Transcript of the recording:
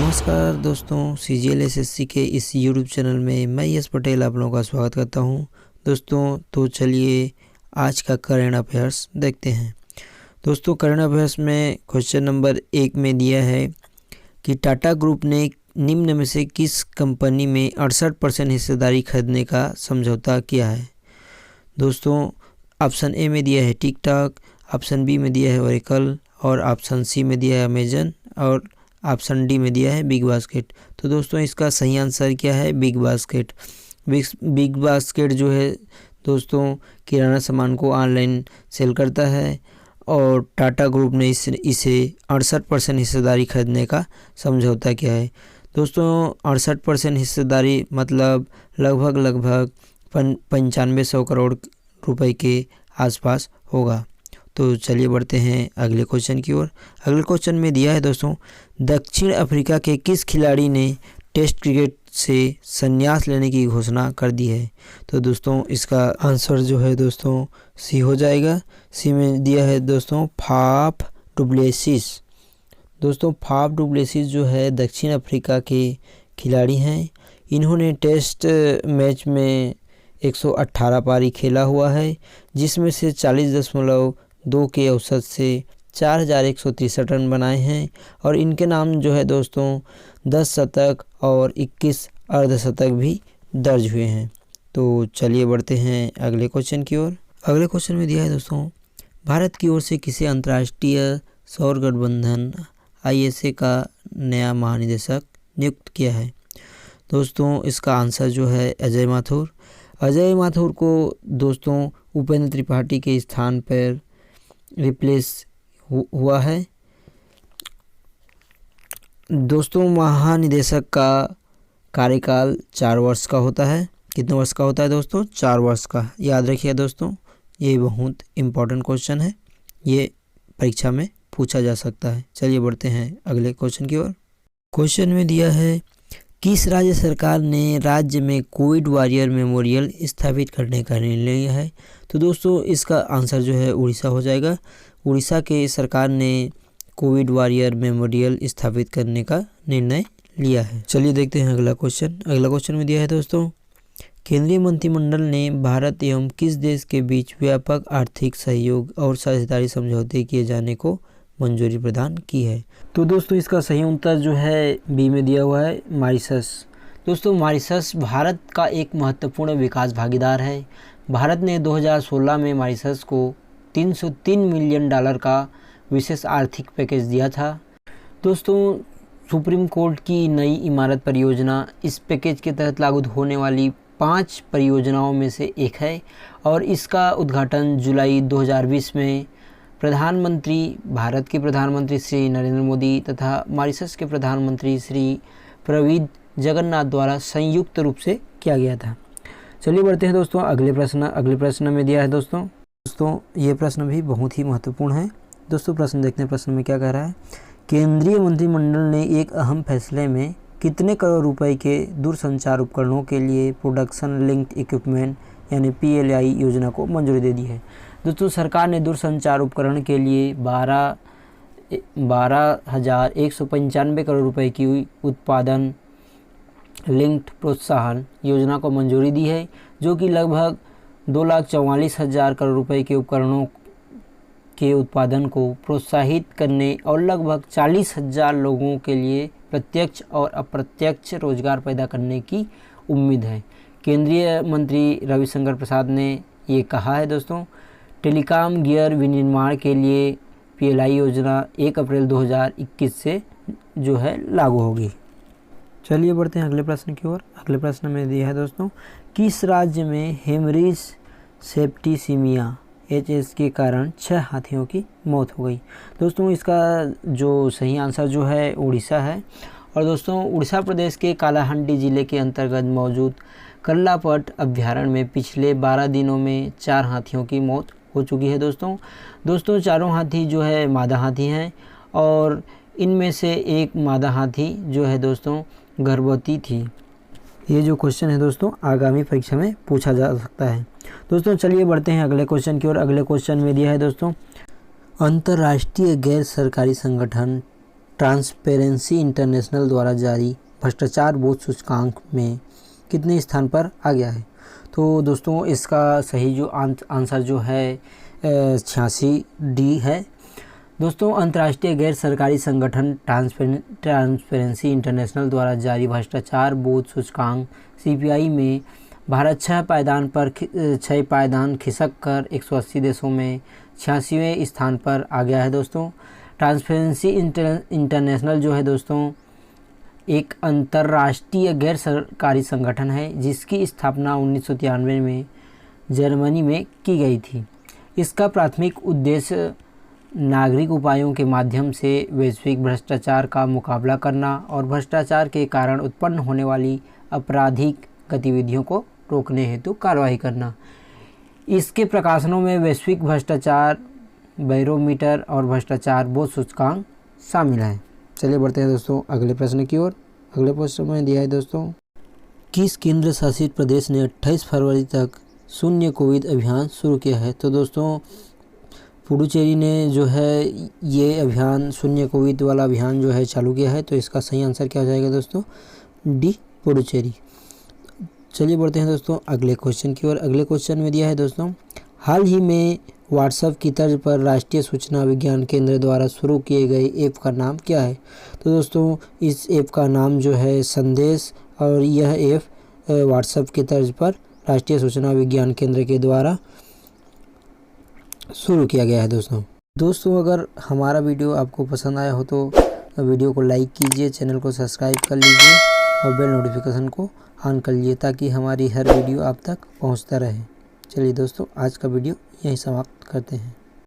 नमस्कार दोस्तों, CGL SSC के इस यूट्यूब चैनल में मैं यश पटेल आप लोगों का स्वागत करता हूं। दोस्तों तो चलिए आज का करंट अफेयर्स देखते हैं। दोस्तों करंट अफेयर्स में क्वेश्चन नंबर 1 में दिया है कि टाटा ग्रुप ने निम्न में से किस कंपनी में 68% हिस्सेदारी खरीदने का समझौता किया है। दोस्तों ऑप्शन ए में दिया है टिकटॉक, ऑप्शन बी में दिया है ओरेकल और ऑप्शन सी में दिया है अमेजन और ऑप्शन डी में दिया है बिग बास्केट। तो दोस्तों इसका सही आंसर क्या है? Big basket. बिग बास्केट जो है दोस्तों किराना सामान को ऑनलाइन सेल करता है और टाटा ग्रुप ने इसे 68% हिस्सेदारी खरीदने का समझौता किया है। दोस्तों 68% हिस्सेदारी मतलब लगभग 9500 करोड़ रुपए के आसपास होगा। तो चलिए बढ़ते हैं अगले क्वेश्चन की ओर। अगले क्वेश्चन में दिया है दोस्तों, दक्षिण अफ्रीका के किस खिलाड़ी ने टेस्ट क्रिकेट से संन्यास लेने की घोषणा कर दी है। तो दोस्तों इसका आंसर जो है दोस्तों सी हो जाएगा। सी में दिया है दोस्तों फाफ डुप्लेसिस। दोस्तों फाफ डुप्लेसिस जो है दक्षिण अफ्रीका के खिलाड़ी हैं। इन्होंने टेस्ट मैच में 118 पारी खेला हुआ है, जिसमें से 40.2 के औसत से 4163 रन बनाए हैं और इनके नाम जो है दोस्तों 10 शतक और 21 अर्धशतक भी दर्ज हुए हैं। तो चलिए बढ़ते हैं अगले क्वेश्चन की ओर। अगले क्वेश्चन में दिया है दोस्तों, भारत की ओर से किसे अंतर्राष्ट्रीय सौर गठबंधन ISA का नया महानिदेशक नियुक्त किया है। दोस्तों इसका आंसर जो है अजय माथुर। अजय माथुर को दोस्तों उपेंद्र त्रिपाठी के स्थान पर रिप्लेस हुआ है। दोस्तों महानिदेशक का कार्यकाल 4 वर्ष का होता है। कितने वर्ष का होता है दोस्तों? 4 वर्ष का। याद रखिए दोस्तों, ये बहुत इम्पोर्टेंट क्वेश्चन है, ये परीक्षा में पूछा जा सकता है। चलिए बढ़ते हैं अगले क्वेश्चन की ओर। क्वेश्चन में दिया है, किस राज्य सरकार ने राज्य में कोविड वॉरियर मेमोरियल स्थापित करने का निर्णय लिया है। तो दोस्तों इसका आंसर जो है उड़ीसा हो जाएगा। उड़ीसा के सरकार ने कोविड वॉरियर मेमोरियल स्थापित करने का निर्णय लिया है। चलिए देखते हैं अगला क्वेश्चन। अगला क्वेश्चन में दिया है दोस्तों, केंद्रीय मंत्रिमंडल ने भारत एवं किस देश के बीच व्यापक आर्थिक सहयोग और साझेदारी समझौते किए जाने को मंजूरी प्रदान की है। तो दोस्तों इसका सही उत्तर जो है बी में दिया हुआ है मॉरिशस। दोस्तों मॉरिशस भारत का एक महत्वपूर्ण विकास भागीदार है। भारत ने 2016 में मॉरिशस को $303 मिलियन का विशेष आर्थिक पैकेज दिया था। दोस्तों सुप्रीम कोर्ट की नई इमारत परियोजना इस पैकेज के तहत लागू होने वाली 5 परियोजनाओं में से एक है और इसका उद्घाटन जुलाई 2020 में भारत के प्रधानमंत्री श्री नरेंद्र मोदी तथा मॉरिशस के प्रधानमंत्री श्री प्रविंद जगन्नाथ द्वारा संयुक्त रूप से किया गया था। चलिए बढ़ते हैं दोस्तों अगले प्रश्न में दिया है दोस्तों ये प्रश्न भी बहुत ही महत्वपूर्ण है। दोस्तों प्रश्न देखते हैं, प्रश्न में क्या कह रहा है। केंद्रीय मंत्रिमंडल ने एक अहम फैसले में कितने करोड़ रुपए के दूरसंचार उपकरणों के लिए प्रोडक्शन लिंक्ड इक्विपमेंट यानी PLI योजना को मंजूरी दे दी है। दोस्तों सरकार ने दूरसंचार उपकरण के लिए 12,195 करोड़ रुपए की उत्पादन लिंक्ड प्रोत्साहन योजना को मंजूरी दी है, जो कि लगभग 2,44,000 करोड़ रुपए के उपकरणों के उत्पादन को प्रोत्साहित करने और लगभग 40,000 लोगों के लिए प्रत्यक्ष और अप्रत्यक्ष रोजगार पैदा करने की उम्मीद है। केंद्रीय मंत्री रविशंकर प्रसाद ने ये कहा है। दोस्तों टेलीकॉम गियर विनिर्माण के लिए PLI योजना 1 अप्रैल 2021 से जो है लागू होगी। चलिए बढ़ते हैं अगले प्रश्न की ओर। अगले प्रश्न में दिया है दोस्तों, किस राज्य में हेमरेज सेप्टिसिमिया HS के कारण 6 हाथियों की मौत हो गई। दोस्तों इसका जो सही आंसर जो है उड़ीसा है और दोस्तों उड़ीसा प्रदेश के कालाहांडी जिले के अंतर्गत मौजूद कर्लापट अभ्यारण्य में पिछले 12 दिनों में 4 हाथियों की मौत हो चुकी है। दोस्तों चारों हाथी जो है मादा हाथी हैं और इनमें से एक मादा हाथी जो है दोस्तों गर्भवती थी। ये जो क्वेश्चन है दोस्तों आगामी परीक्षा में पूछा जा सकता है। दोस्तों चलिए बढ़ते हैं अगले क्वेश्चन की ओर। अगले क्वेश्चन में दिया है दोस्तों, अंतर्राष्ट्रीय गैर सरकारी संगठन ट्रांसपेरेंसी इंटरनेशनल द्वारा जारी भ्रष्टाचार बोध सूचकांक में कितने स्थान पर आ गया है? तो दोस्तों इसका सही जो आंसर जो है 86 डी है। दोस्तों अंतर्राष्ट्रीय गैर सरकारी संगठन ट्रांसपेरेंसी इंटरनेशनल द्वारा जारी भ्रष्टाचार बोध सूचकांक CPI में भारत 6 पायदान खिसक कर 180 देशों में 86वें स्थान पर आ गया है। दोस्तों ट्रांसपेरेंसी इंटरनेशनल जो है दोस्तों एक अंतर्राष्ट्रीय गैर सरकारी संगठन है जिसकी स्थापना 1993 में जर्मनी में की गई थी। इसका प्राथमिक उद्देश्य नागरिक उपायों के माध्यम से वैश्विक भ्रष्टाचार का मुकाबला करना और भ्रष्टाचार के कारण उत्पन्न होने वाली आपराधिक गतिविधियों को रोकने हेतु कार्रवाई करना। इसके प्रकाशनों में वैश्विक भ्रष्टाचार बैरोमीटर और भ्रष्टाचार बोध सूचकांक शामिल है। चलिए बढ़ते हैं दोस्तों अगले प्रश्न की ओर। अगले प्रश्न में दिया है दोस्तों, किस केंद्र शासित प्रदेश ने 28 फरवरी तक शून्य कोविड अभियान शुरू किया है? तो दोस्तों पुडुचेरी ने जो है ये अभियान शून्य कोविड वाला अभियान जो है चालू किया है। तो इसका सही आंसर क्या हो जाएगा दोस्तों? डी पुडुचेरी। चलिए बढ़ते हैं दोस्तों अगले क्वेश्चन की ओर। अगले क्वेश्चन में दिया है दोस्तों, हाल ही में व्हाट्सएप की तर्ज पर राष्ट्रीय सूचना विज्ञान केंद्र द्वारा शुरू किए गए ऐप का नाम क्या है? तो दोस्तों इस ऐप का नाम जो है संदेश, और यह ऐप व्हाट्सएप की तर्ज पर राष्ट्रीय सूचना विज्ञान केंद्र के द्वारा शुरू किया गया है। दोस्तों अगर हमारा वीडियो आपको पसंद आया हो तो वीडियो को लाइक कीजिए, चैनल को सब्सक्राइब कर लीजिए और बेल नोटिफिकेशन को ऑन कर लीजिए ताकि हमारी हर वीडियो आप तक पहुंचता रहे। चलिए दोस्तों आज का वीडियो यहीं समाप्त करते हैं।